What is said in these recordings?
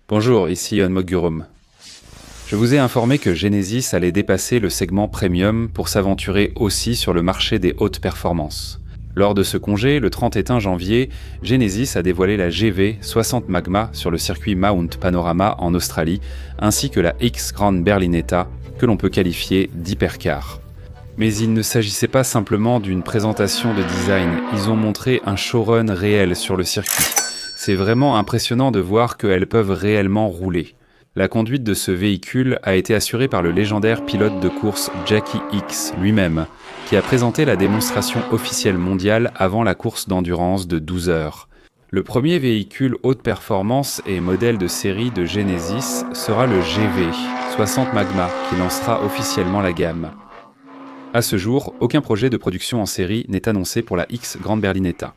Bonjour, ici Ion Moggurum. Je vous ai informé que Genesis allait dépasser le segment premium pour s'aventurer aussi sur le marché des hautes performances. Lors de ce congé, le 31 janvier, Genesis a dévoilé la GV 60 Magma sur le circuit Mount Panorama en Australie, ainsi que la X Grand Berlinetta, que l'on peut qualifier d'hypercar. Mais il ne s'agissait pas simplement d'une présentation de design, ils ont montré un showrun réel sur le circuit. C'est vraiment impressionnant de voir qu'elles peuvent réellement rouler. La conduite de ce véhicule a été assurée par le légendaire pilote de course Jackie Ickx lui-même, qui a présenté la démonstration officielle mondiale avant la course d'endurance de 12 heures. Le premier véhicule haute performance et modèle de série de Genesis sera le GV 60 Magma, qui lancera officiellement la gamme. À ce jour, aucun projet de production en série n'est annoncé pour la X Grand Berlinetta.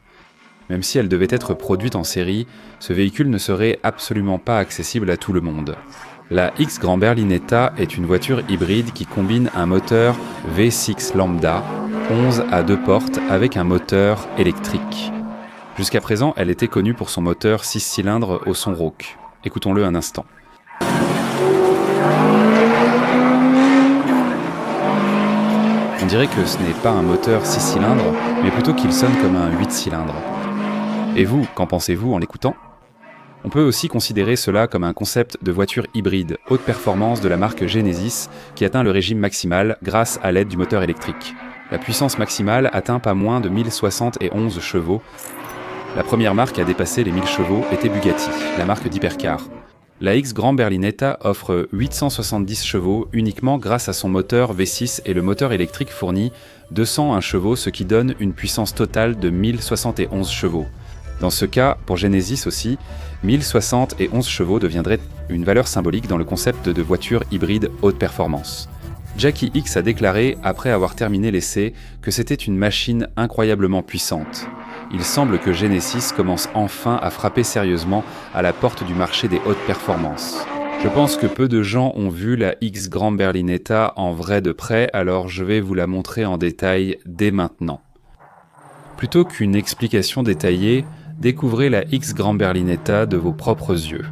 Même si elle devait être produite en série, ce véhicule ne serait absolument pas accessible à tout le monde. La X Grand Berlinetta est une voiture hybride qui combine un moteur V6 Lambda, 11 à 2 portes avec un moteur électrique. Jusqu'à présent, elle était connue pour son moteur 6 cylindres au son rauque. Écoutons-le un instant. On dirait que ce n'est pas un moteur 6 cylindres, mais plutôt qu'il sonne comme un 8 cylindres. Et vous, qu'en pensez-vous en l'écoutant ? On peut aussi considérer cela comme un concept de voiture hybride, haute performance de la marque Genesis, qui atteint le régime maximal grâce à l'aide du moteur électrique. La puissance maximale atteint pas moins de 1071 chevaux. La première marque à dépasser les 1000 chevaux était Bugatti, la marque d'hypercar. La X Grand Berlinetta offre 870 chevaux uniquement grâce à son moteur V6 et le moteur électrique fournit 201 chevaux, ce qui donne une puissance totale de 1071 chevaux. Dans ce cas, pour Genesis aussi, 1071 chevaux deviendrait une valeur symbolique dans le concept de voiture hybride haute performance. Jackie Ickx a déclaré, après avoir terminé l'essai, que c'était une machine incroyablement puissante. Il semble que Genesis commence enfin à frapper sérieusement à la porte du marché des hautes performances. Je pense que peu de gens ont vu la X Grand Berlinetta en vrai de près, alors je vais vous la montrer en détail dès maintenant. Plutôt qu'une explication détaillée, découvrez la X Grand Berlinetta de vos propres yeux.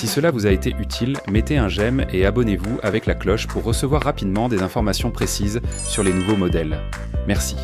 Si cela vous a été utile, mettez un j'aime et abonnez-vous avec la cloche pour recevoir rapidement des informations précises sur les nouveaux modèles. Merci.